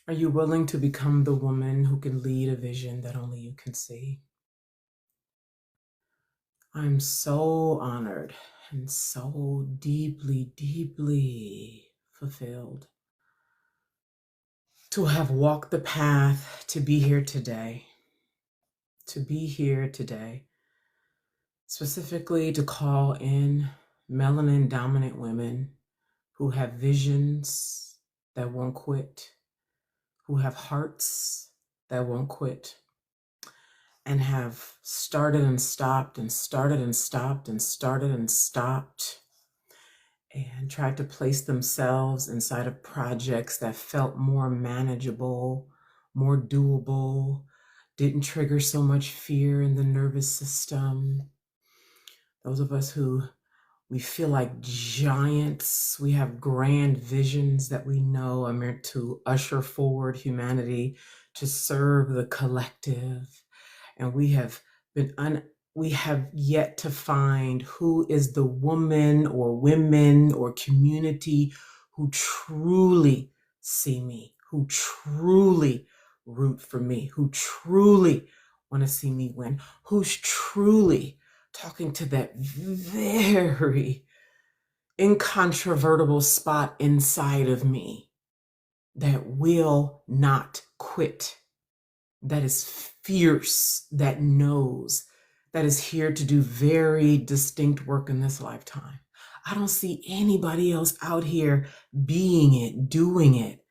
Are you willing to become the woman who can lead a vision that only you can see? I'm so honored and so deeply, deeply fulfilled to have walked the path to be here today. Specifically to call in melanin dominant women who have visions that won't quit, who have hearts that won't quit, and have started and stopped and started and stopped and started and stopped, and tried to place themselves inside of projects that felt more manageable, more doable, didn't trigger so much fear in the nervous system. Those of us who we feel like giants, we have grand visions that we know are meant to usher forward humanity, to serve the collective. And we have yet to find who is the woman or women or community who truly see me, who truly root for me, who truly want to see me win, who's truly talking to that very incontrovertible spot inside of me that will not quit, that is fierce, that knows, that is here to do very distinct work in this lifetime. I don't see anybody else out here being it, doing it.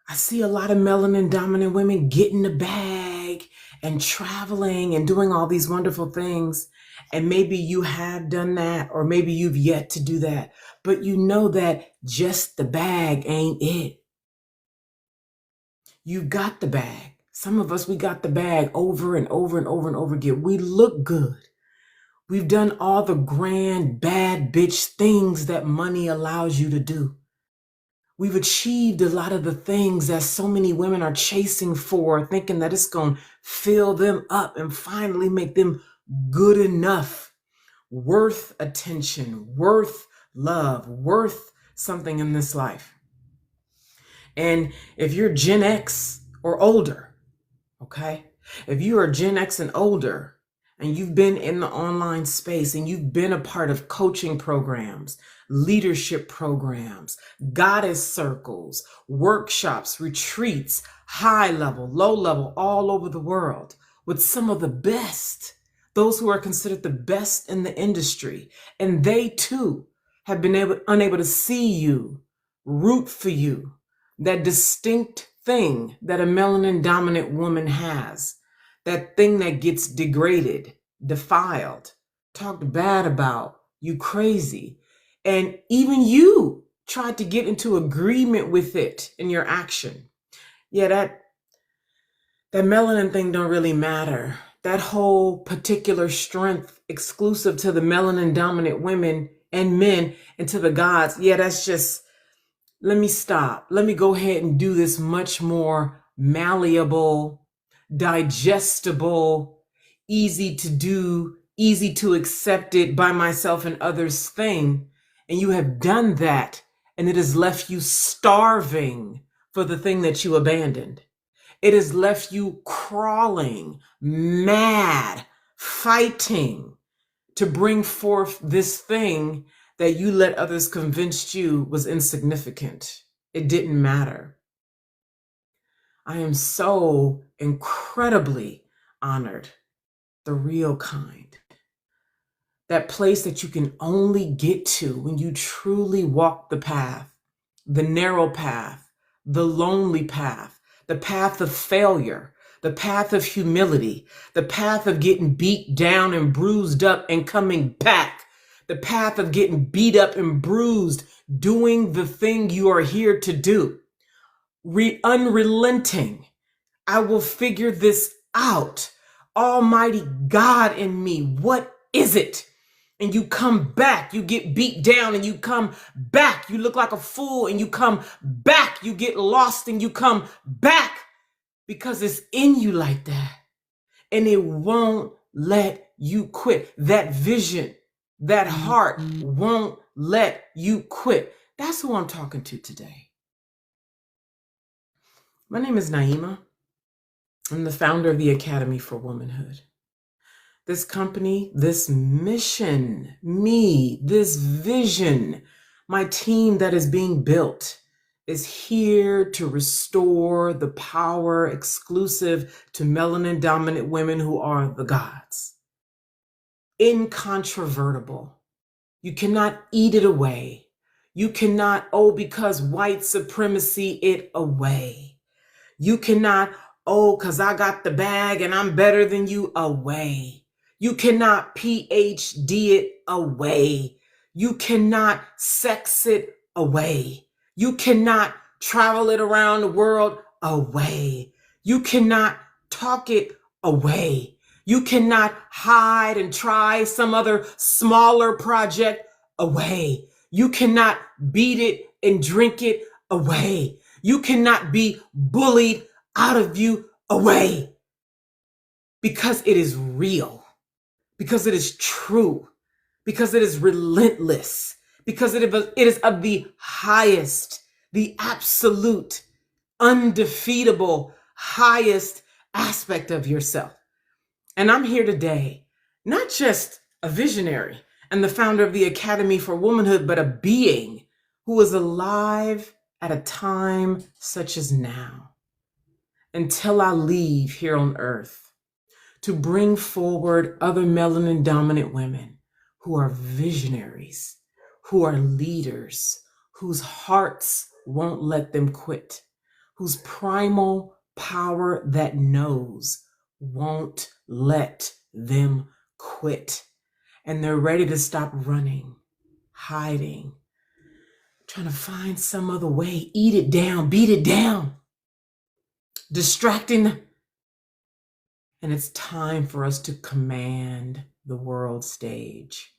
I see a lot of melanin dominant women getting the bag and traveling and doing all these wonderful things. And maybe you have done that, or maybe you've yet to do that. But you know that just the bag ain't it. You got the bag. Some of us, we got the bag over and over and over and over again. We look good. We've done all the grand, bad bitch things that money allows you to do. We've achieved a lot of the things that so many women are chasing for, thinking that it's going to fill them up and finally make them good enough, worth attention, worth love, worth something in this life. And if you're Gen X or older, okay, if you are Gen X and older, and you've been in the online space and you've been a part of coaching programs, leadership programs, goddess circles, workshops, retreats, high level, low level, all over the world with some of the best, those who are considered the best in the industry. And they too have been unable to see you, root for you, that distinct thing that a melanin dominant woman has. That thing that gets degraded, defiled, talked bad about, you crazy. And even you tried to get into agreement with it in your action. Yeah, that melanin thing don't really matter. That whole particular strength exclusive to the melanin dominant women and men and to the gods. Yeah, that's just, let me stop. Let me go ahead and do this much more malleable, digestible, easy to do, easy to accept it by myself and others thing. And you have done that, and it has left you starving for the thing that you abandoned. It has left you crawling, mad, fighting to bring forth this thing that you let others convince you was insignificant. It didn't matter. I am so incredibly honored, the real kind. That place that you can only get to when you truly walk the path, the narrow path, the lonely path, the path of failure, the path of humility, the path of getting beat down and bruised up and coming back, the path of getting beat up and bruised, doing the thing you are here to do, unrelenting. I will figure this out. Almighty God in me, what is it? And you come back, you get beat down and you come back. You look like a fool and you come back. You get lost and you come back because it's in you like that. And it won't let you quit. That vision, that heart won't let you quit. That's who I'm talking to today. My name is Naima. I'm the founder of the Academy for Womanhood. This company, this mission, me, this vision, my team that is being built is here to restore the power exclusive to melanin dominant women who are the gods. Incontrovertible. You cannot eat it away. You cannot, because white supremacy it away. You cannot, because I got the bag and I'm better than you away. You cannot PhD it away. You cannot sex it away. You cannot travel it around the world away. You cannot talk it away. You cannot hide and try some other smaller project away. You cannot beat it and drink it away. You cannot be bullied out of you away, because it is real, because it is true, because it is relentless, because it is of the highest, the absolute, undefeatable, highest aspect of yourself. And I'm here today, not just a visionary and the founder of the Academy for Womanhood, but a being who is alive at a time such as now, until I leave here on earth, to bring forward other melanin dominant women who are visionaries, who are leaders, whose hearts won't let them quit, whose primal power that knows won't let them quit. And they're ready to stop running, hiding, trying to find some other way, eat it down, beat it down, distracting. And it's time for us to command the world stage.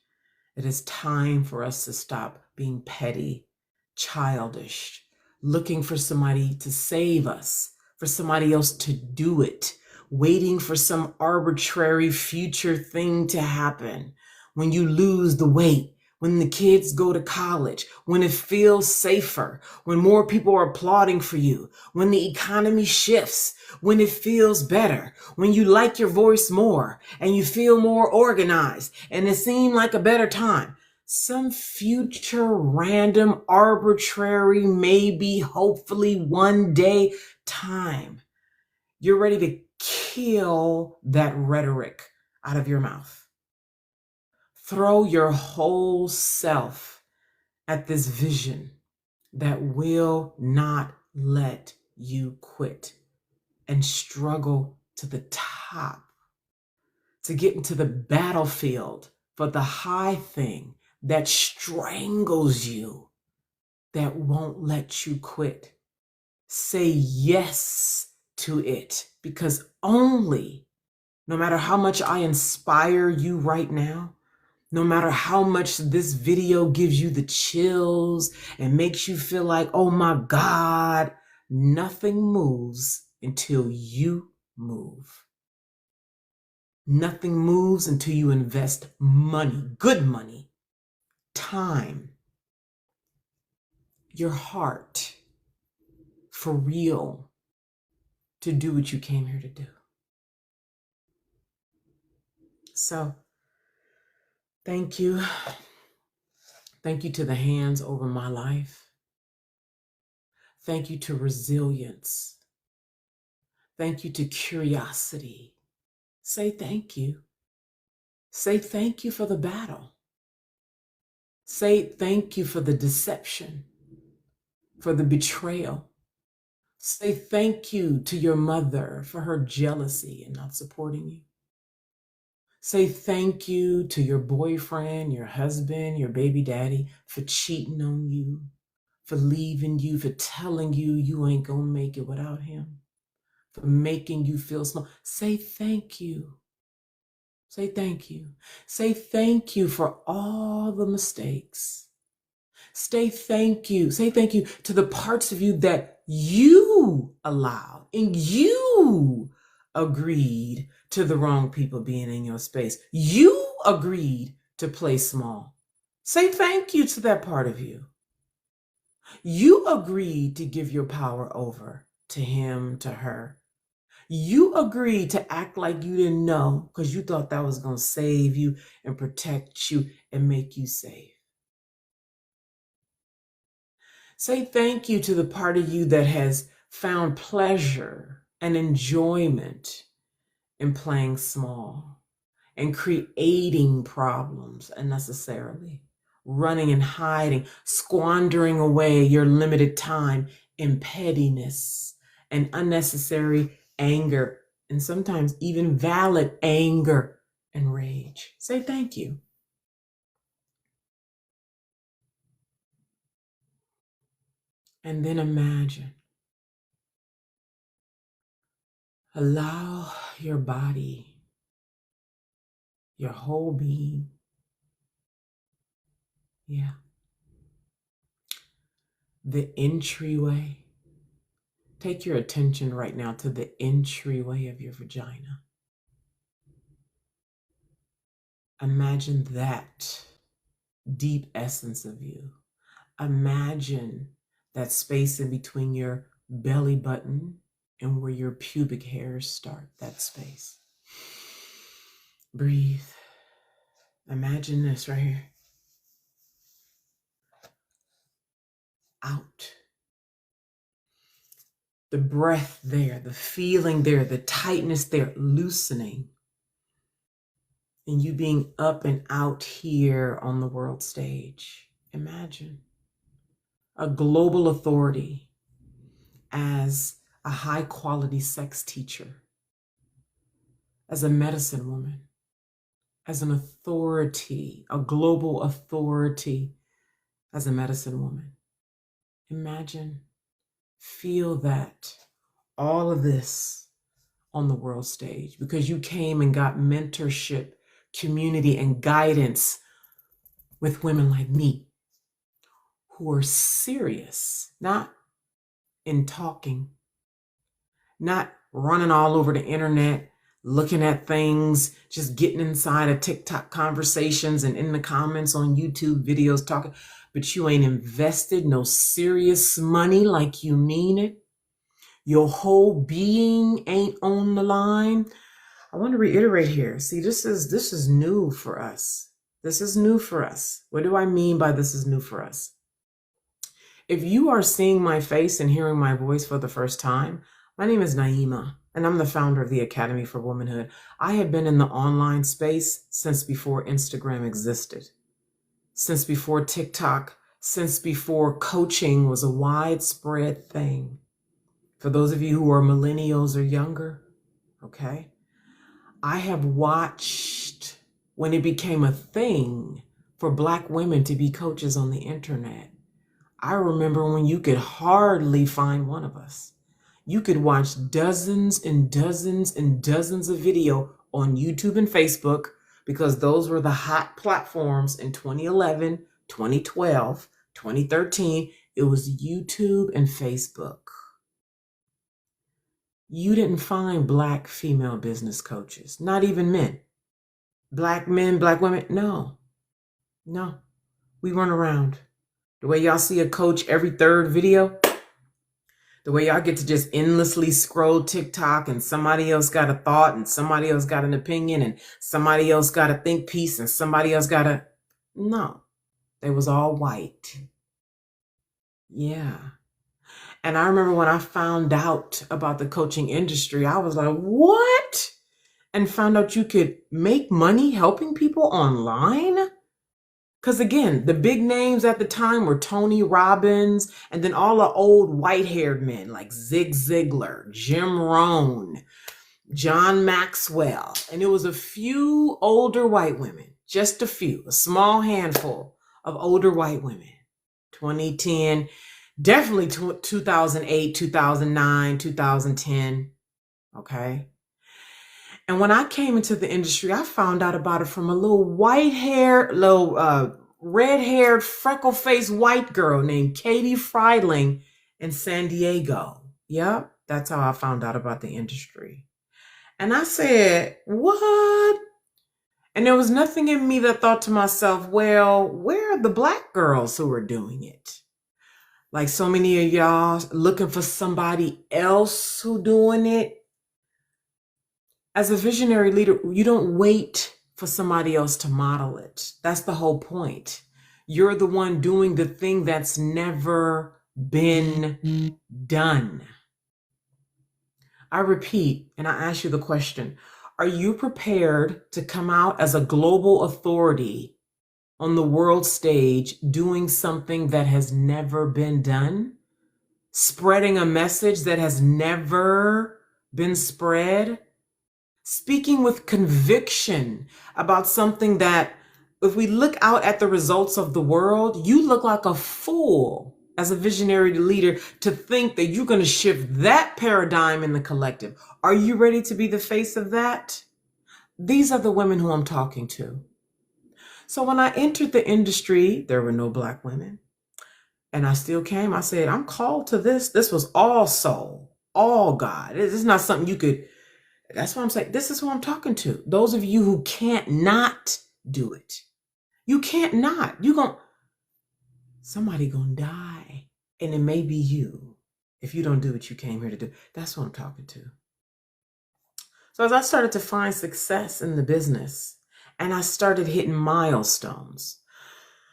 It is time for us to stop being petty, childish, looking for somebody to save us, for somebody else to do it, waiting for some arbitrary future thing to happen. When you lose the weight, when the kids go to college, when it feels safer, when more people are applauding for you, when the economy shifts, when it feels better, when you like your voice more and you feel more organized and it seemed like a better time. Some future random, arbitrary, maybe, hopefully one day time. You're ready to kill that rhetoric out of your mouth. Throw your whole self at this vision that will not let you quit and struggle to the top, to get into the battlefield for the high thing that strangles you, that won't let you quit. Say yes to it, because only, no matter how much I inspire you right now, no matter how much this video gives you the chills and makes you feel like, oh my God, nothing moves until you move. Nothing moves until you invest money, good money, time, your heart, for real, to do what you came here to do. So, thank you. Thank you to the hands over my life. Thank you to resilience. Thank you to curiosity. Say thank you. Say thank you for the battle. Say thank you for the deception, for the betrayal. Say thank you to your mother for her jealousy and not supporting you. Say thank you to your boyfriend, your husband, your baby daddy for cheating on you, for leaving you, for telling you you ain't gonna make it without him, for making you feel small. Say thank you. Say thank you. Say thank you for all the mistakes. Say thank you to the parts of you that you allowed and you agreed to the wrong people being in your space. You agreed to play small. Say thank you to that part of you. You agreed to give your power over to him, to her. You agreed to act like you didn't know because you thought that was going to save you and protect you and make you safe. Say thank you to the part of you that has found pleasure and enjoyment in playing small and creating problems unnecessarily, running and hiding, squandering away your limited time in pettiness and unnecessary anger, and sometimes even valid anger and rage. Say thank you. And then imagine. Allow your body, your whole being, the entryway. Take your attention right now to the entryway of your vagina. Imagine that deep essence of you. Imagine that space in between your belly button and where your pubic hairs start, that space. Breathe. Imagine this right here. Out. The breath there, the feeling there, the tightness there, loosening. And you being up and out here on the world stage. Imagine a global authority as a high quality sex teacher, as a medicine woman, as an authority, a global authority as a medicine woman. Imagine, feel that, all of this on the world stage because you came and got mentorship, community, and guidance with women like me who are serious, not in talking, not running all over the internet, looking at things, just getting inside of TikTok conversations and in the comments on YouTube videos talking, but you ain't invested no serious money like you mean it. Your whole being ain't on the line. I want to reiterate here. See, this is new for us. This is new for us. What do I mean by this is new for us? If you are seeing my face and hearing my voice for the first time, my name is Naima, and I'm the founder of the Academy for Womanhood. I have been in the online space since before Instagram existed, since before TikTok, since before coaching was a widespread thing. For those of you who are millennials or younger, okay, I have watched when it became a thing for Black women to be coaches on the internet. I remember when you could hardly find one of us. You could watch dozens and dozens and dozens of video on YouTube and Facebook because those were the hot platforms in 2011, 2012, 2013. It was YouTube and Facebook. You didn't find Black female business coaches, not even men. Black men, Black women, no. We weren't around. The way y'all see a coach every third video, the way y'all get to just endlessly scroll TikTok and somebody else got a thought and somebody else got an opinion and somebody else got a think piece and somebody else got a... No, they was all white. Yeah. And I remember when I found out about the coaching industry, I was like, what? And found out you could make money helping people online? Because again, the big names at the time were Tony Robbins and then all the old white-haired men like Zig Ziglar, Jim Rohn, John Maxwell. And it was a few older white women, just a few, a small handful of older white women. 2010, definitely 2008, 2009, 2010, okay? And when I came into the industry, I found out about it from a little red-haired, freckle-faced white girl named Katie Freidling in San Diego. Yep, that's how I found out about the industry. And I said, what? And there was nothing in me that thought to myself, well, where are the Black girls who are doing it? Like so many of y'all looking for somebody else who doing it. As a visionary leader, you don't wait for somebody else to model it. That's the whole point. You're the one doing the thing that's never been done. I repeat, and I ask you the question, are you prepared to come out as a global authority on the world stage doing something that has never been done? Spreading a message that has never been spread? Speaking with conviction about something that, if we look out at the results of the world, you look like a fool as a visionary leader to think that you're going to shift that paradigm in the collective. Are you ready to be the face of that? These are the women who I'm talking to. So when I entered the industry, there were no Black women. And I still came. I said, I'm called to this. This was all soul, all God. This is not something you could. That's what I'm saying. This is who I'm talking to. Those of you who can't not do it. You can't not. Somebody gonna die. And it may be you if you don't do what you came here to do. That's what I'm talking to. So as I started to find success in the business and I started hitting milestones.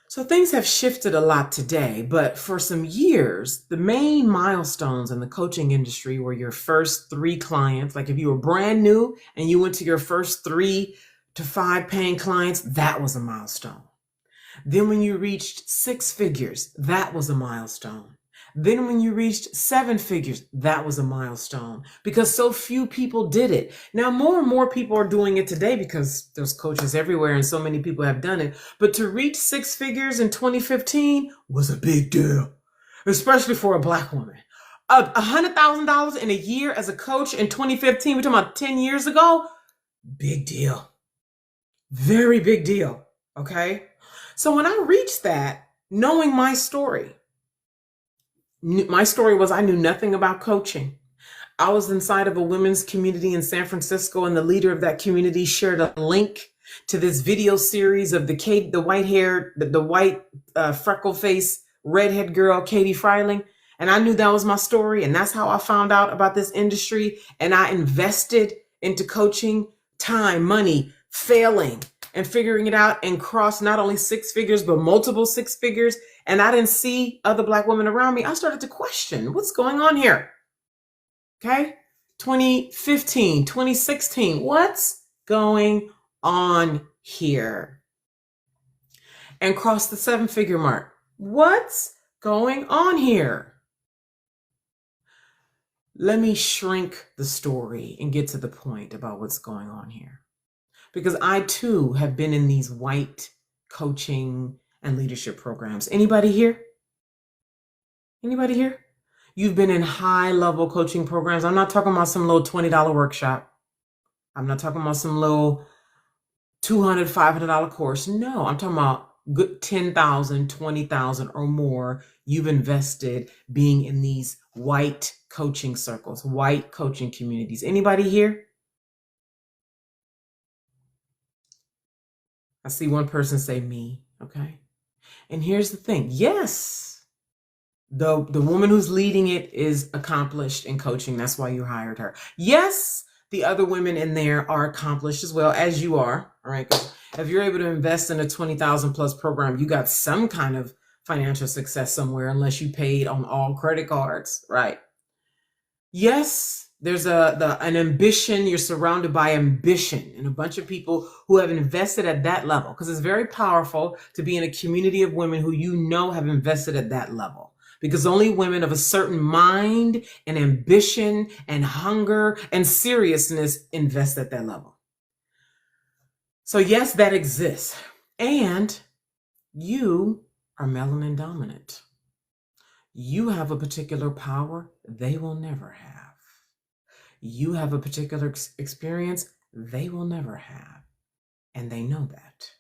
So things have shifted a lot today, but for some years, the main milestones in the coaching industry were your first 3 clients. Like if you were brand new and you went to your first 3 to 5 paying clients, that was a milestone. Then when you reached 6 figures, that was a milestone. Then when you reached 7 figures, that was a milestone because so few people did it. Now, more and more people are doing it today because there's coaches everywhere and so many people have done it. But to reach 6 figures in 2015 was a big deal, especially for a Black woman. $100,000 in a year as a coach in 2015, we're talking about 10 years ago, big deal. Very big deal, okay? So when I reached that, knowing my story was I knew nothing about coaching. I was inside of a women's community in San Francisco, and the leader of that community shared a link to this video series of the white freckle face, redhead girl, Katie Freiling. And I knew that was my story. And that's how I found out about this industry. And I invested into coaching, time, money, failing, and figuring it out, and crossed not only 6 figures, but multiple 6 figures. And I didn't see other Black women around me. I started to question what's going on here. Okay. 2015, 2016, what's going on here? And crossed the 7-figure mark. What's going on here? Let me shrink the story and get to the point about what's going on here. Because I too have been in these white coaching and leadership programs. Anybody here? Anybody here? You've been in high level coaching programs. I'm not talking about some little $20 workshop. I'm not talking about some little $200, $500 course. No, I'm talking about good 10,000, 20,000 or more. You've invested being in these white coaching circles, white coaching communities. Anybody here? I see one person say me. Okay. And here's the thing. Yes, the woman who's leading it is accomplished in coaching. That's why you hired her. Yes, the other women in there are accomplished as well, as you are. All right. If you're able to invest in a 20,000 plus program, you got some kind of financial success somewhere, unless you paid on all credit cards. Right. Yes. There's an ambition. You're surrounded by ambition and a bunch of people who have invested at that level, because it's very powerful to be in a community of women who you know have invested at that level, because only women of a certain mind and ambition and hunger and seriousness invest at that level. So yes, that exists. And you are melanin dominant. You have a particular power they will never have. You have a particular experience they will never have. And they know that.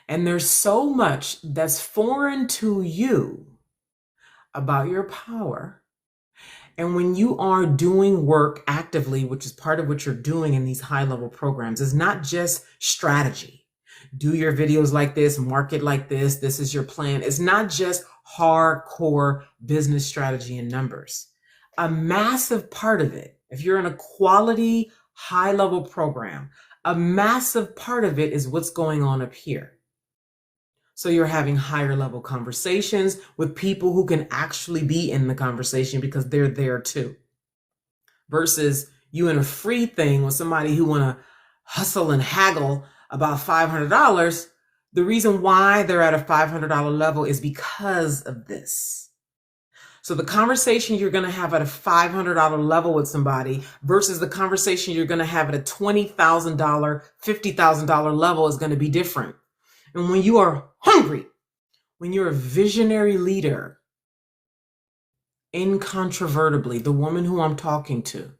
And there's so much that's foreign to you about your power. And when you are doing work actively, which is part of what you're doing in these high-level programs, is not just strategy. Do your videos like this, market like this is your plan. It's not just hardcore business strategy and numbers. A massive part of it, if you're in a quality, high-level program, a massive part of it is what's going on up here. So you're having higher level conversations with people who can actually be in the conversation because they're there too. Versus you in a free thing with somebody who want to hustle and haggle about $500. The reason why they're at a $500 level is because of this. So the conversation you're going to have at a $500 level with somebody versus the conversation you're going to have at a $20,000, $50,000 level is going to be different. And when you are hungry, when you're a visionary leader, incontrovertibly, the woman who I'm talking to,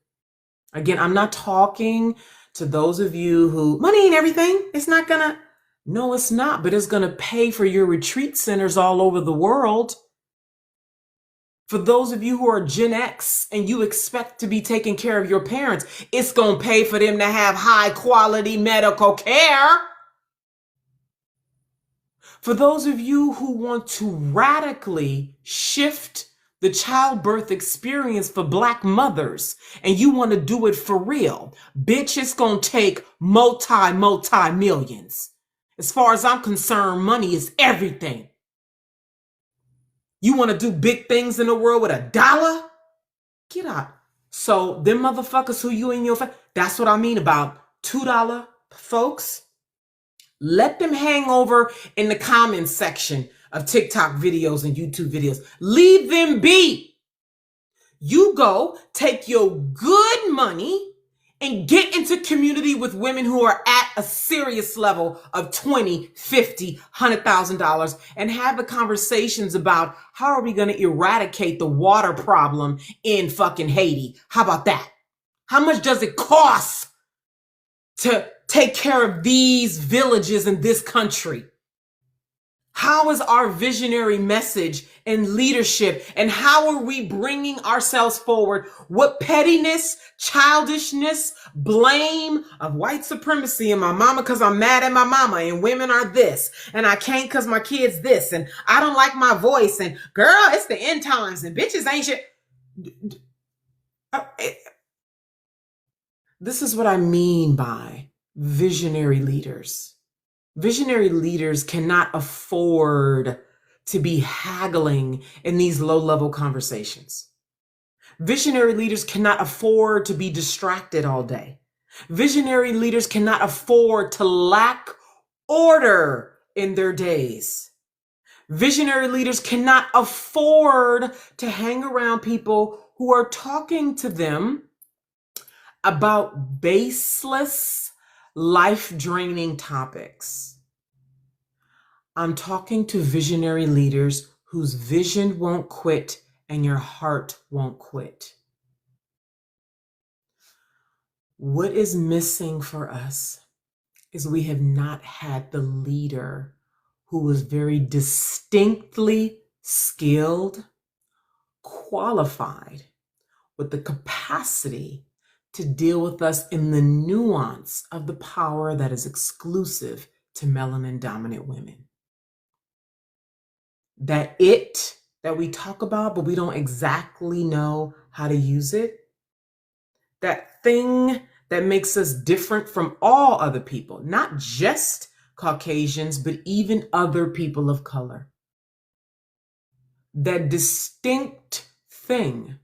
again, I'm not talking to those of you who money ain't everything. It's not gonna, no, it's not, but it's gonna pay for your retreat centers all over the world. For those of you who are Gen X and you expect to be taking care of your parents, it's gonna pay for them to have high quality medical care. For those of you who want to radically shift the childbirth experience for Black mothers and you want to do it for real, bitch, it's gonna take multi-millions. As far as I'm concerned, money is everything. You want to do big things in the world with $1? Get out. So them motherfuckers who you and your family, that's what I mean about $2 folks. Let them hang over in the comments section of TikTok videos and YouTube videos. Leave them be. You go take your good money and get into community with women who are at a serious level of $20, $50, $100,000 and have the conversations about how are we going to eradicate the water problem in fucking Haiti? How about that? How much does it cost to take care of these villages in this country? How is our visionary message and leadership, and how are we bringing ourselves forward? What pettiness, childishness, blame of white supremacy and my mama because I'm mad at my mama and women are this and I can't because my kid's this and I don't like my voice and girl, it's the end times and bitches ain't shit. This is what I mean by visionary leaders. Visionary leaders cannot afford to be haggling in these low-level conversations. Visionary leaders cannot afford to be distracted all day. Visionary leaders cannot afford to lack order in their days. Visionary leaders cannot afford to hang around people who are talking to them about baseless, life-draining topics. I'm talking to visionary leaders whose vision won't quit and your heart won't quit. What is missing for us is we have not had the leader who was very distinctly skilled, qualified, with the capacity to deal with us in the nuance of the power that is exclusive to melanin dominant women. That it that we talk about, but we don't exactly know how to use it. That thing that makes us different from all other people, not just Caucasians, but even other people of color. That distinct thing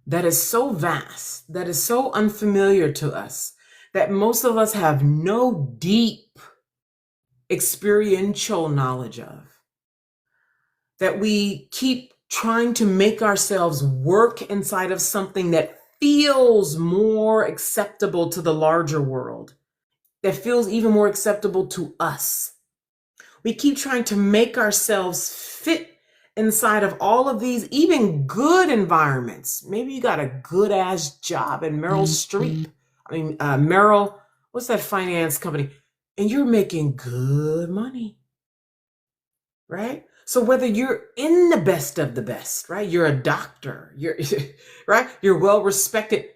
that is so vast, that is so unfamiliar to us, that most of us have no deep experiential knowledge of, that we keep trying to make ourselves work inside of something that feels more acceptable to the larger world, that feels even more acceptable to us. We keep trying to make ourselves fit inside of all of these, even good environments. Maybe you got a good ass job at Meryl Streep. Meryl, what's that finance company? And you're making good money, right? So whether you're in the best of the best, right? You're a doctor, you're right? You're well respected.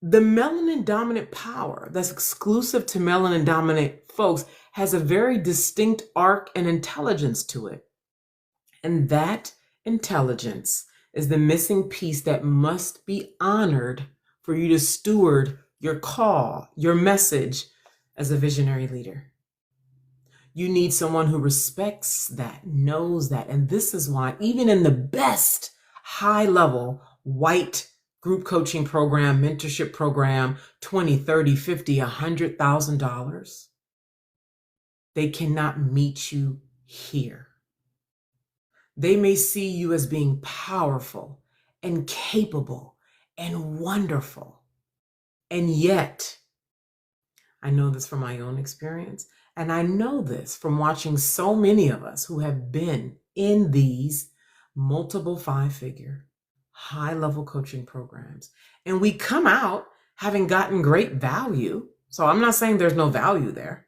The melanin dominant power that's exclusive to melanin dominant folks has a very distinct arc and intelligence to it. And that intelligence is the missing piece that must be honored for you to steward your call, your message as a visionary leader. You need someone who respects that, knows that. And this is why, even in the best high level white group coaching program, mentorship program, 20, 30, 50, $100,000, they cannot meet you here. They may see you as being powerful and capable and wonderful. And yet, I know this from my own experience, and I know this from watching so many of us who have been in these multiple 5-figure, high-level coaching programs. And we come out having gotten great value. So I'm not saying there's no value there.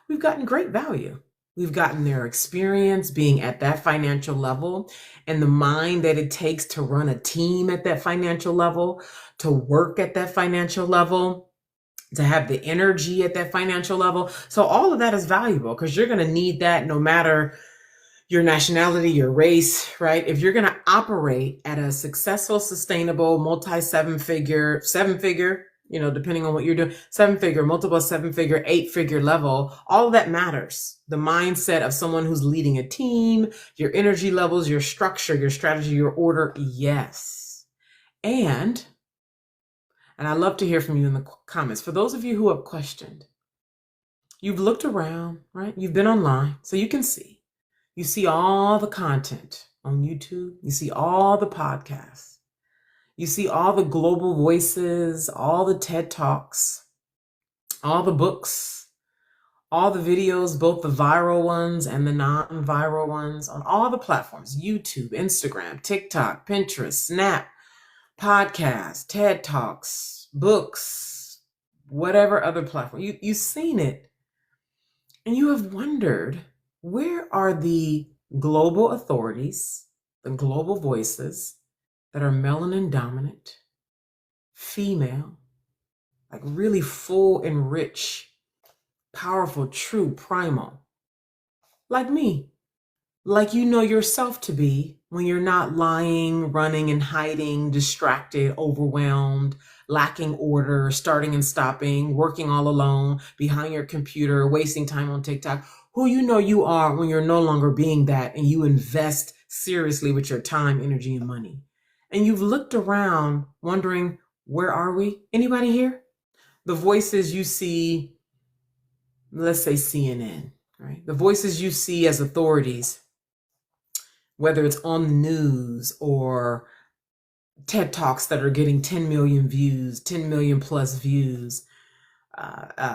We've gotten great value. We've gotten their experience being at that financial level and the mind that it takes to run a team at that financial level, to work at that financial level, to have the energy at that financial level. So all of that is valuable because you're going to need that no matter your nationality, your race, right? If you're going to operate at a successful, sustainable, seven-figure, depending on what you're doing, 7-figure, multiple 7-figure, 8-figure level, all of that matters. The mindset of someone who's leading a team, your energy levels, your structure, your strategy, your order, yes. And I love to hear from you in the comments. For those of you who have questioned, you've looked around, right? You've been online, so you can see. You see all the content on YouTube. You see all the podcasts. You see all the global voices, all the TED Talks, all the books, all the videos, both the viral ones and the non-viral ones on all the platforms, YouTube, Instagram, TikTok, Pinterest, Snap, podcasts, TED Talks, books, whatever other platform. You've seen it and you have wondered, where are the global authorities, the global voices that are melanin dominant, female, like really full and rich, powerful, true, primal, like me, like you know yourself to be when you're not lying, running and hiding, distracted, overwhelmed, lacking order, starting and stopping, working all alone, behind your computer, wasting time on TikTok, who you know you are when you're no longer being that and you invest seriously with your time, energy, and money. And you've looked around wondering, where are we? Anybody here? The voices you see, let's say CNN, right? The voices you see as authorities, whether it's on the news or TED Talks that are getting 10 million views, 10 million plus views,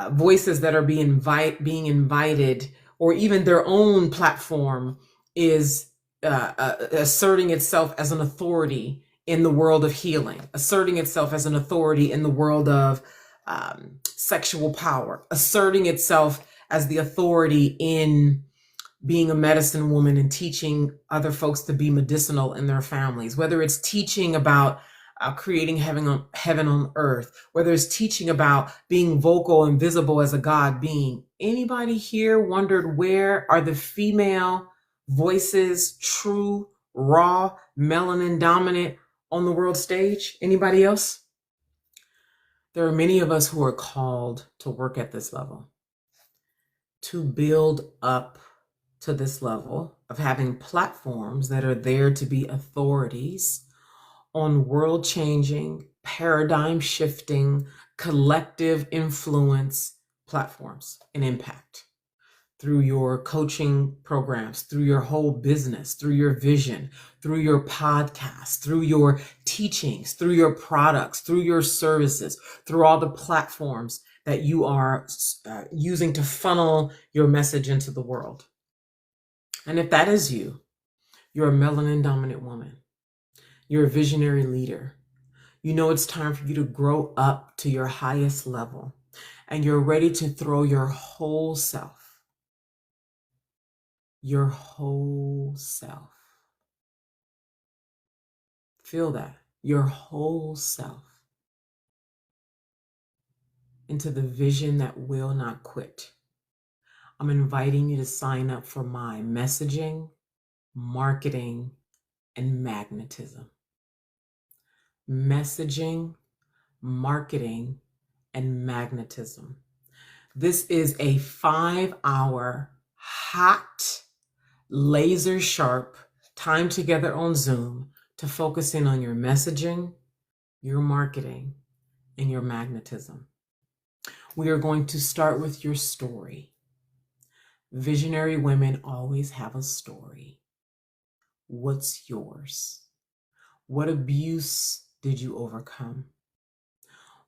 voices that are being invited, or even their own platform is asserting itself as an authority in the world of healing, asserting itself as an authority in the world of sexual power, asserting itself as the authority in being a medicine woman and teaching other folks to be medicinal in their families, whether it's teaching about creating heaven on earth, whether it's teaching about being vocal and visible as a God being. Anybody here wondered, where are the female voices, true, raw, melanin dominant on the world stage? Anybody else? There are many of us who are called to work at this level, to build up to this level of having platforms that are there to be authorities on world-changing, paradigm-shifting, collective influence platforms and impact through your coaching programs, through your whole business, through your vision, through your podcast, through your teachings, through your products, through your services, through all the platforms that you are using to funnel your message into the world. And if that is you, you're a melanin dominant woman. You're a visionary leader. You know it's time for you to grow up to your highest level, and you're ready to throw your whole self, feel that, your whole self, into the vision that will not quit. I'm inviting you to sign up for my messaging, marketing, and magnetism. Messaging, marketing, and magnetism. This is a 5-hour hot, laser sharp time together on Zoom to focus in on your messaging, your marketing, and your magnetism. We are going to start with your story. Visionary women always have a story. What's yours? What abuse did you overcome?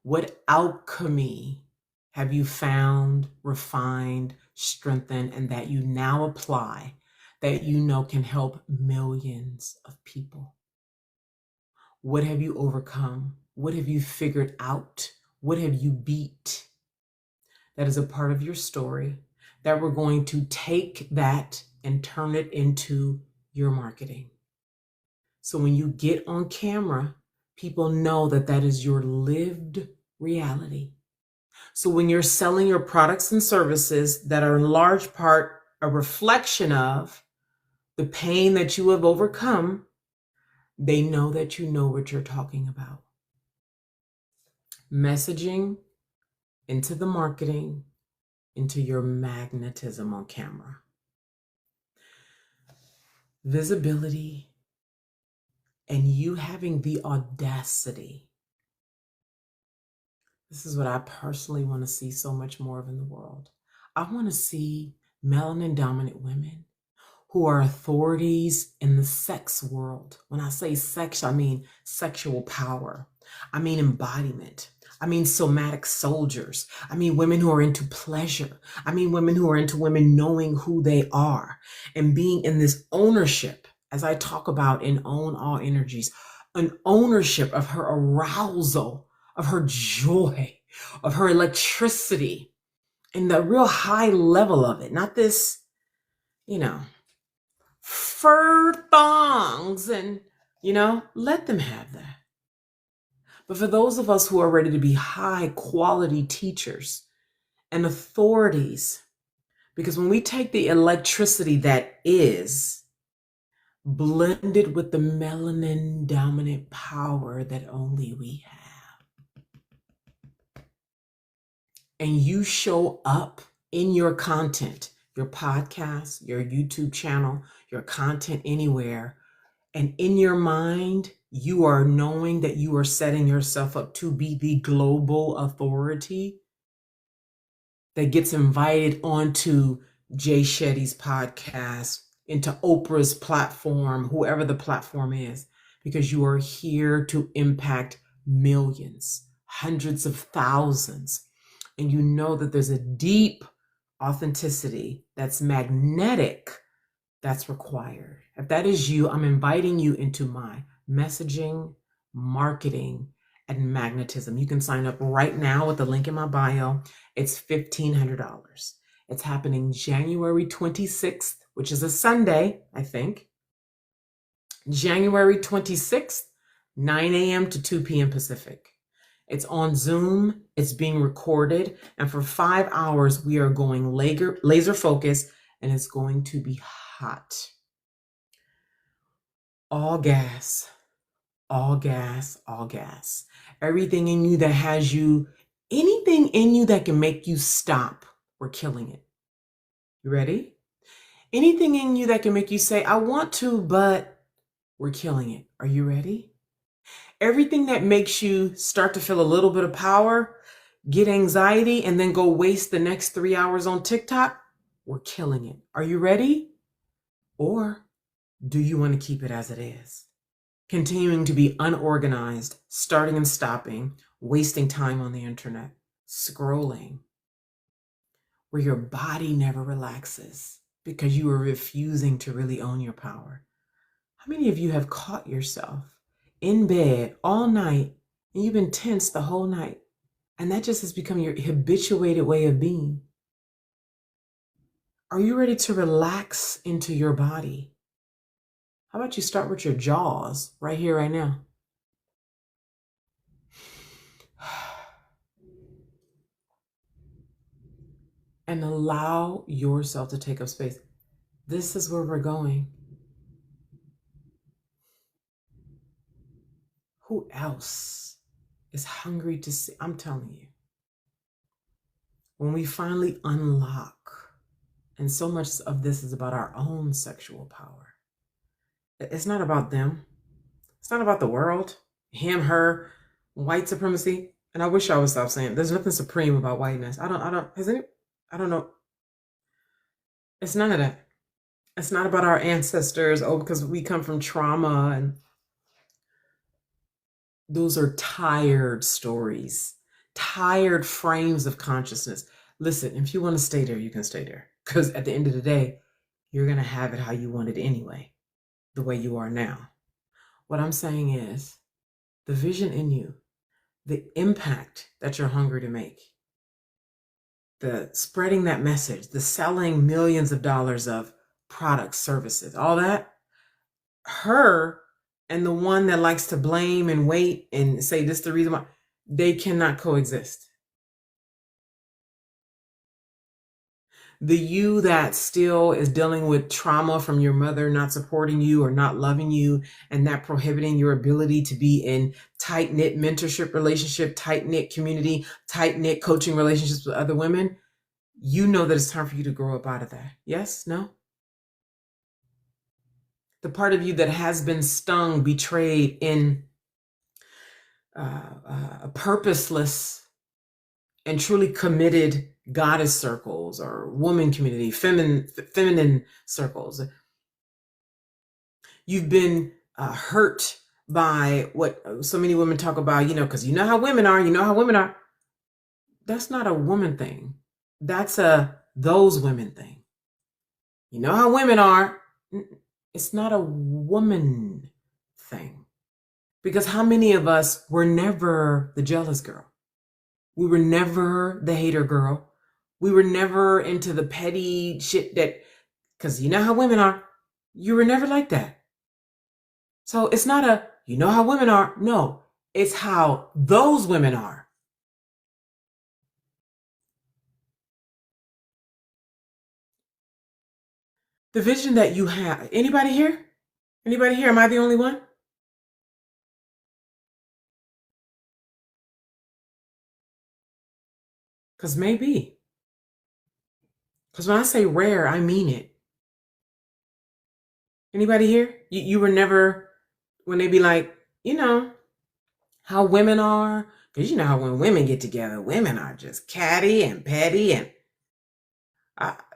What alchemy have you found, refined, strengthened, and that you now apply that you know can help millions of people? What have you overcome? What have you figured out? What have you beat? That is a part of your story that we're going to take that and turn it into your marketing. So when you get on camera, people know that that is your lived reality. So when you're selling your products and services that are in large part a reflection of the pain that you have overcome, they know that you know what you're talking about. Messaging into the marketing, into your magnetism on camera. Visibility and you having the audacity. This is what I personally want to see so much more of in the world. I want to see melanin dominant women who are authorities in the sex world. When I say sex, I mean sexual power. I mean embodiment. I mean somatic soldiers. I mean women who are into pleasure. I mean women who are into women knowing who they are and being in this ownership, as I talk about in Own All Energies, an ownership of her arousal, of her joy, of her electricity, and the real high level of it. Not this, fur thongs and, let them have that. But for those of us who are ready to be high quality teachers and authorities, because when we take the electricity that is blended with the melanin dominant power that only we have, and you show up in your content, your podcast, your YouTube channel, your content anywhere, and in your mind, you are knowing that you are setting yourself up to be the global authority that gets invited onto Jay Shetty's podcast, into Oprah's platform, whoever the platform is, because you are here to impact millions, hundreds of thousands. And you know that there's a deep authenticity that's magnetic that's required. If that is you, I'm inviting you into my messaging, marketing, and magnetism. You can sign up right now with the link in my bio. It's $1,500. It's happening January 26th, which is a Sunday, I think. January 26th, 9 a.m. to 2 p.m. Pacific. It's on Zoom. It's being recorded. And for 5 hours, we are going laser focus, and it's going to be hot. All gas, all gas, all gas. Everything in you that has you, anything in you that can make you stop, we're killing it. You ready? Anything in you that can make you say, I want to, but we're killing it. Are you ready? Everything that makes you start to feel a little bit of power, get anxiety, and then go waste the next 3 hours on TikTok, we're killing it. Are you ready? Or do you want to keep it as it is? Continuing to be unorganized, starting and stopping, wasting time on the internet, scrolling, where your body never relaxes because you are refusing to really own your power. How many of you have caught yourself in bed all night and you've been tense the whole night? And that just has become your habituated way of being. Are you ready to relax into your body? How about you start with your jaws right here, right now? and allow yourself to take up space. This is where we're going. Who else is hungry to see? I'm telling you, when we finally unlock, and so much of this is about our own sexual power. It's not about them. It's not about the world, him, her, white supremacy. And I wish I would stop saying there's nothing supreme about whiteness. I don't know. It's none of that. It's not about our ancestors. Oh, because we come from trauma, and those are tired stories, tired frames of consciousness. Listen, if you want to stay there, you can stay there. Because at the end of the day, you're going to have it how you want it anyway, the way you are now. What I'm saying is the vision in you, the impact that you're hungry to make, the spreading that message, the selling millions of dollars of products, services, all that, her and the one that likes to blame and wait and say this is the reason why, they cannot coexist. The you that still is dealing with trauma from your mother not supporting you or not loving you, and that prohibiting your ability to be in tight-knit mentorship relationship, tight-knit community, tight-knit coaching relationships with other women, you know that it's time for you to grow up out of that. Yes? No? The part of you that has been stung, betrayed in a purposeless and truly committed goddess circles or woman community, feminine circles. You've been hurt by what so many women talk about, because you know how women are, That's not a woman thing. That's a those women thing. You know how women are. It's not a woman thing. Because how many of us were never the jealous girl? We were never the hater girl. We were never into the petty shit because you know how women are. You were never like that. So it's not you know how women are. No, it's how those women are. The vision that you have. Anybody here? Anybody here? Am I the only one? Because maybe. Because when I say rare, I mean it. Anybody here? You were never, when they be like, how women are. Because you know how when women get together, women are just catty and petty. And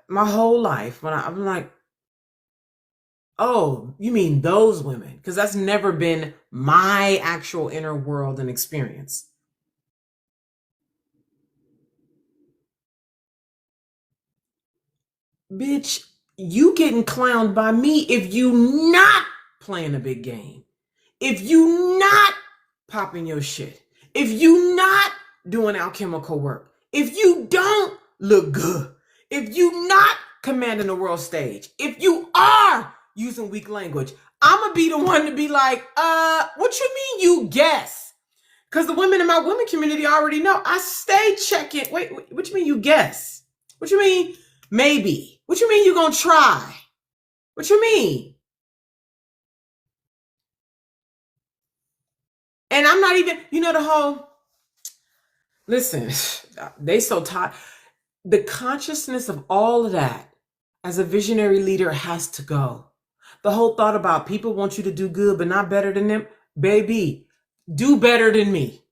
my whole life, I'm like, oh, you mean those women? Because that's never been my actual inner world and experience. Bitch, you getting clowned by me if you not playing a big game. If you not popping your shit. If you not doing alchemical work. If you don't look good. If you not commanding the world stage. If you are using weak language, I'm gonna be the one to be like, what you mean you guess? Because the women in my women community already know. I stay checking. Wait, what you mean you guess? What you mean maybe? What you mean you gonna try? What you mean? And I'm not even, the whole, listen, they so tired. The consciousness of all of that as a visionary leader has to go. The whole thought about people want you to do good, but not better than them. Baby, do better than me.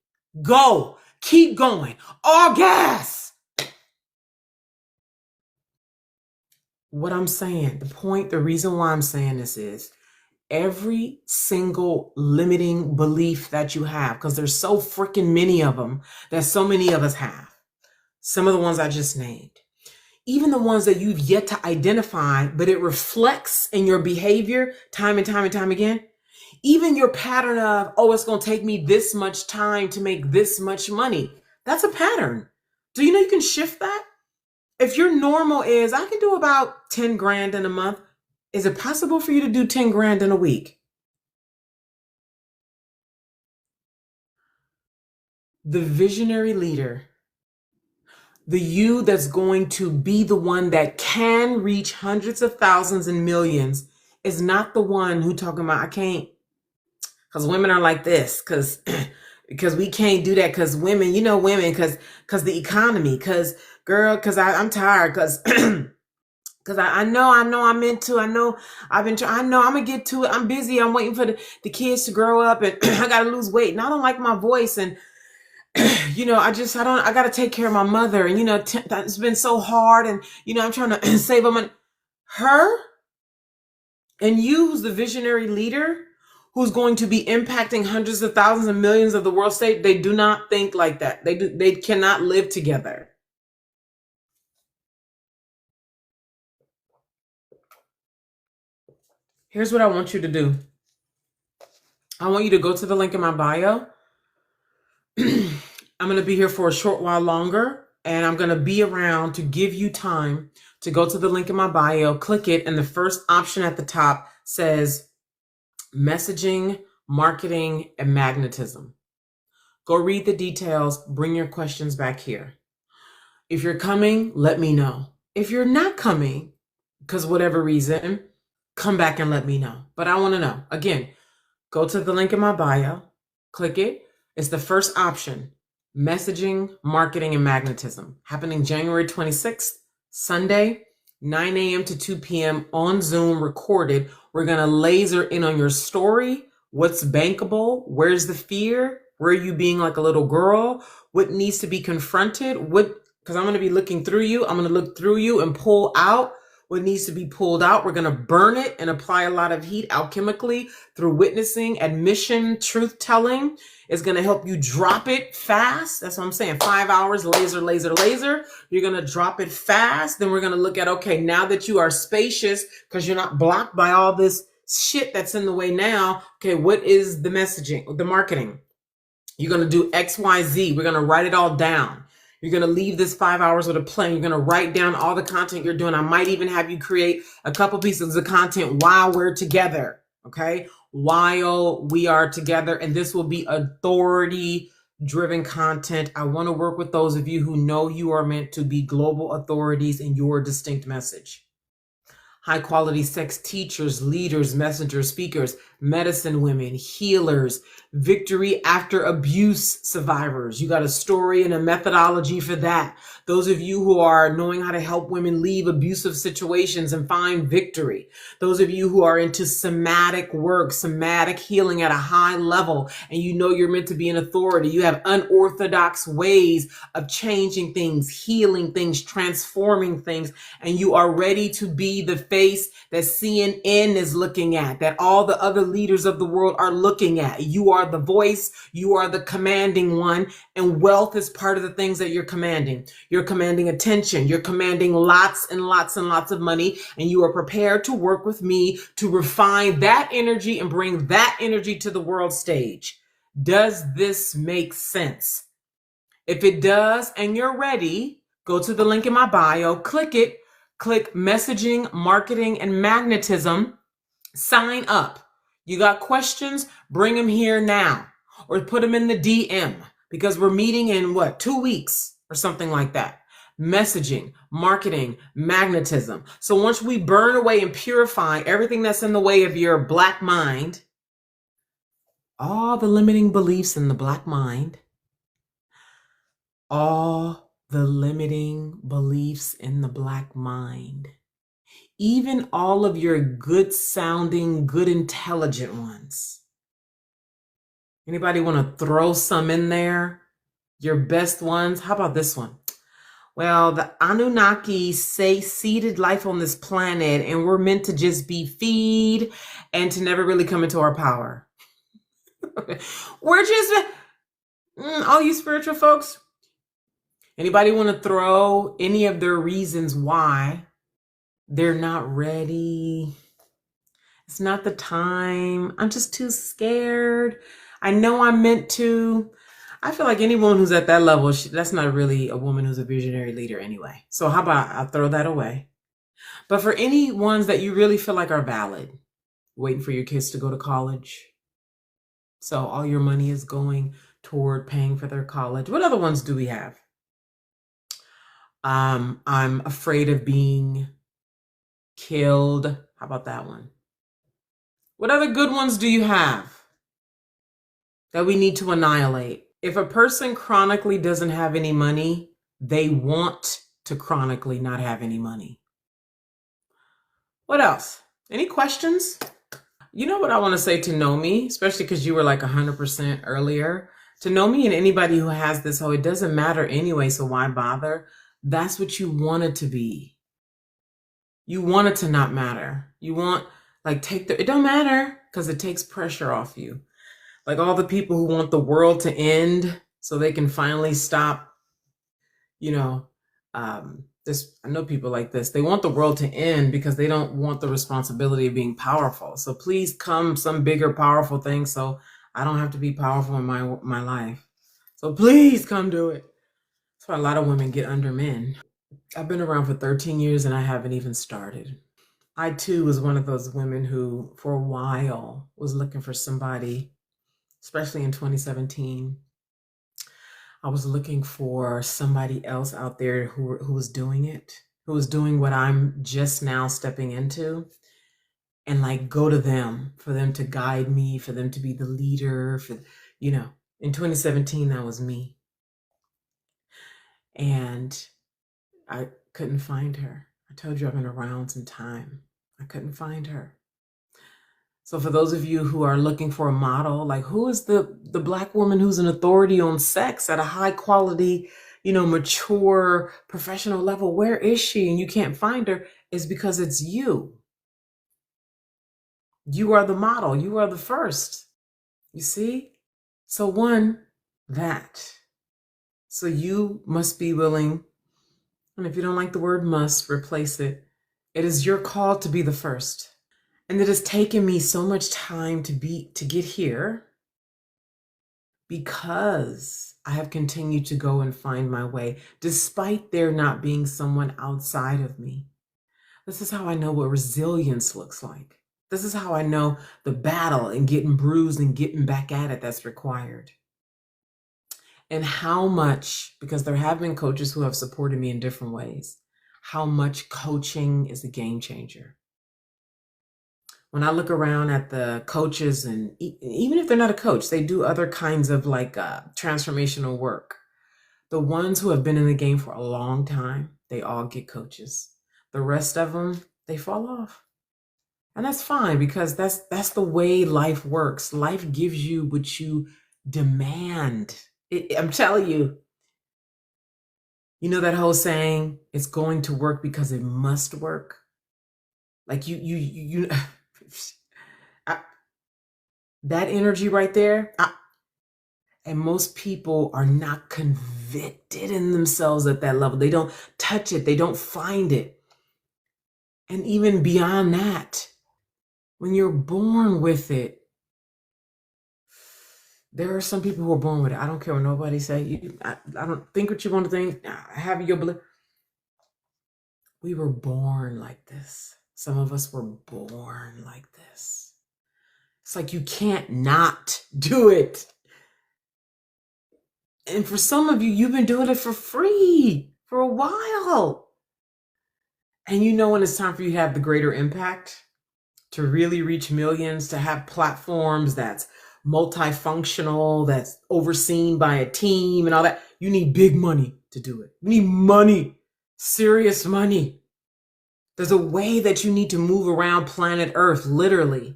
Go. Keep going. All gas. What I'm saying, the reason why I'm saying this is every single limiting belief that you have, because there's so freaking many of them that so many of us have. Some of the ones I just named. Even the ones that you've yet to identify, but it reflects in your behavior time and time and time again. Even your pattern of, it's going to take me this much time to make this much money. That's a pattern. Do you know you can shift that? If your normal is, I can do about 10 grand in a month. Is it possible for you to do 10 grand in a week? The visionary leader, The you that's going to be the one that can reach hundreds of thousands and millions is not the one who talking about, I can't, because women are like this, because we can't do that, because women, women, because the economy, because girl, because I'm tired, because because I know I'm into, I know I've been trying, I know I'm gonna get to it, I'm busy, I'm waiting for the kids to grow up, and I gotta lose weight, and I don't like my voice, and I gotta take care of my mother, and it's been so hard, and I'm trying to save up money. Her and you, who's the visionary leader, who's going to be impacting hundreds of thousands and millions of the world state, they do not think like that. They cannot live together. Here's what I want you to do. I want you to go to the link in my bio. I'm going to be here for a short while longer, and I'm going to be around to give you time to go to the link in my bio, click it, and the first option at the top says messaging, marketing, and magnetism. Go read the details, bring your questions back here. If you're coming, let me know. If you're not coming, because whatever reason, come back and let me know. But I want to know. Again, go to the link in my bio, click it. It's the first option, messaging, marketing, and magnetism. Happening January 26th, Sunday, 9 a.m. to 2 p.m. on Zoom, recorded. We're going to laser in on your story. What's bankable? Where's the fear? Where are you being like a little girl? What needs to be confronted? Because I'm going to be looking through you. I'm going to look through you and pull out what needs to be pulled out. We're going to burn it and apply a lot of heat alchemically through witnessing, admission, truth telling. It's going to help you drop it fast. That's what I'm saying. 5 hours, laser, laser, laser. You're going to drop it fast. Then we're going to look at, okay, now that you are spacious because you're not blocked by all this shit that's in the way now. Okay, what is the messaging, the marketing? You're going to do X, Y, Z. We're going to write it all down. You're going to leave this 5 hours with a plan. You're going to write down all the content you're doing. I might even have you create a couple pieces of content while we're together. Okay. While we are together. And this will be authority driven content. I want to work with those of you who know you are meant to be global authorities in your distinct message. High quality sex teachers, leaders, messengers, speakers, medicine women, healers, victory after abuse survivors. You got a story and a methodology for that. Those of you who are knowing how to help women leave abusive situations and find victory. Those of you who are into somatic work, somatic healing at a high level, and you know you're meant to be an authority. You have unorthodox ways of changing things, healing things, transforming things, and you are ready to be the face that CNN is looking at, that all the other leaders of the world are looking at. You are the voice, you are the commanding one, and wealth is part of the things that you're commanding. You're commanding attention, you're commanding lots and lots and lots of money, and you are prepared to work with me to refine that energy and bring that energy to the world stage. Does this make sense? If it does and you're ready, go to the link in my bio, click it, click messaging, marketing, and magnetism, sign up. You got questions? Bring them here now or put them in the DM because we're meeting in 2 weeks or something like that. Messaging, marketing, magnetism. So once we burn away and purify everything that's in the way of your black mind, all the limiting beliefs in the black mind, all the limiting beliefs in the black mind, even all of your good sounding, good intelligent ones. Anybody want to throw some in there? Your best ones? How about this one? Well, the Anunnaki say seeded life on this planet, and we're meant to just be feed and to never really come into our power. We're just, all you spiritual folks, anybody want to throw any of their reasons why they're not ready? It's not the time. I'm just too scared. I know I'm meant to. I feel like anyone who's at that level, that's not really a woman who's a visionary leader anyway. So how about I throw that away? But for any ones that you really feel like are valid, waiting for your kids to go to college, so all your money is going toward paying for their college. What other ones do we have? I'm afraid of being killed. How about that one? What other good ones do you have that we need to annihilate? If a person chronically doesn't have any money, they want to chronically not have any money. What else? Any questions? You know what I want to say to Nomi, especially because you were like 100% earlier. To Nomi and anybody who has this, it doesn't matter anyway, so why bother? That's what you want it to be. You want it to not matter. You want, it don't matter, because it takes pressure off you. Like all the people who want the world to end so they can finally stop, I know people like this. They want the world to end because they don't want the responsibility of being powerful. So please come some bigger, powerful thing so I don't have to be powerful in my life. So please come do it. That's why a lot of women get under men. I've been around for 13 years and I haven't even started. I too was one of those women who for a while was looking for somebody, especially in 2017. I was looking for somebody else out there who was doing it, who was doing what I'm just now stepping into, and go to them for them to guide me, for them to be the leader, in 2017, that was me. And I couldn't find her. I told you I've been around some time. I couldn't find her. So for those of you who are looking for a model, who is the Black woman who's an authority on sex at a high quality, mature, professional level, where is she? And you can't find her, is because it's you. You are the model. You are the first. You see? So that. So you must be willing, and if you don't like the word must, replace it. It is your call to be the first. And it has taken me so much time to get here because I have continued to go and find my way, despite there not being someone outside of me. This is how I know what resilience looks like. This is how I know the battle and getting bruised and getting back at it that's required. And how much, because there have been coaches who have supported me in different ways, how much coaching is a game changer. When I look around at the coaches, and even if they're not a coach, they do other kinds of transformational work. The ones who have been in the game for a long time, they all get coaches. The rest of them, they fall off. And that's fine, because that's the way life works. Life gives you what you demand. I'm telling you, that whole saying, it's going to work because it must work. That energy right there, and most people are not convicted in themselves at that level. They don't touch it. They don't find it. And even beyond that, when you're born with it, there are some people who are born with it. I don't care what nobody say. I don't think what you want to think. Have your belief. We were born like this. Some of us were born like this. It's like you can't not do it. And for some of you, you've been doing it for free for a while. And when it's time for you to have the greater impact, to really reach millions, to have platforms that's multifunctional, that's overseen by a team and all that, you need big money to do it. You need money, serious money. There's a way that you need to move around planet Earth, literally.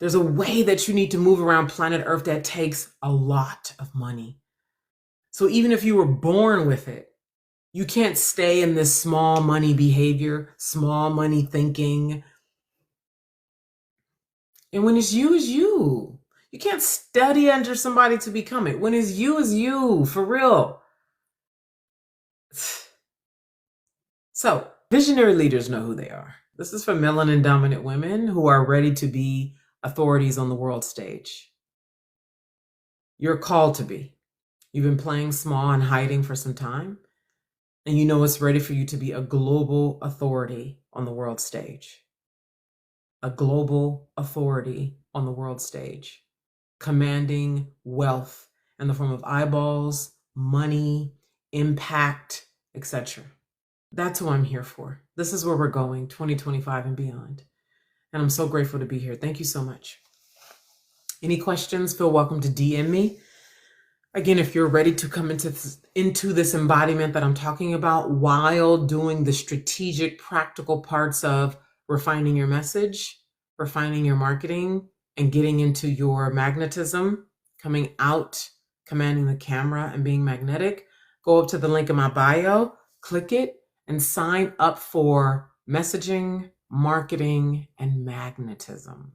There's a way that you need to move around planet Earth that takes a lot of money. So even if you were born with it, you can't stay in this small money behavior, small money thinking. And when it's you, it's you. You can't study under somebody to become it. When it's you, for real. So, visionary leaders know who they are. This is for melanin dominant women who are ready to be authorities on the world stage. You're called to be. You've been playing small and hiding for some time, and it's ready for you to be a global authority on the world stage. A global authority on the world stage, commanding wealth in the form of eyeballs, money, impact, etc. That's who I'm here for. This is where we're going, 2025 and beyond. And I'm so grateful to be here. Thank you so much. Any questions, feel welcome to DM me. Again, if you're ready to come into this embodiment that I'm talking about while doing the strategic, practical parts of refining your message, refining your marketing, and getting into your magnetism, coming out, commanding the camera, and being magnetic, go up to the link in my bio, click it, and sign up for messaging, marketing, and magnetism.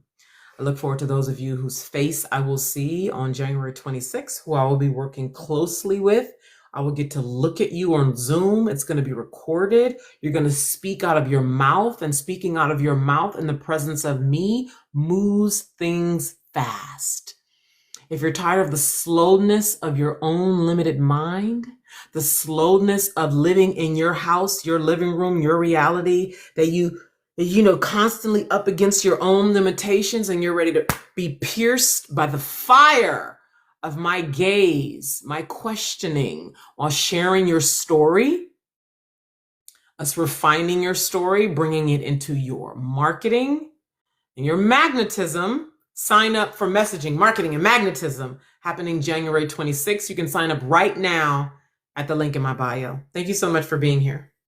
I look forward to those of you whose face I will see on January 26th, who I will be working closely with. I will get to look at you on Zoom. It's going to be recorded. You're going to speak out of your mouth, and speaking out of your mouth in the presence of me moves things fast. If you're tired of the slowness of your own limited mind, the slowness of living in your house, your living room, your reality, that you constantly up against your own limitations, and you're ready to be pierced by the fire of my gaze, my questioning, while sharing your story, us refining your story, bringing it into your marketing and your magnetism. Sign up for messaging, marketing, and magnetism happening January 26th. You can sign up right now at the link in my bio. Thank you so much for being here.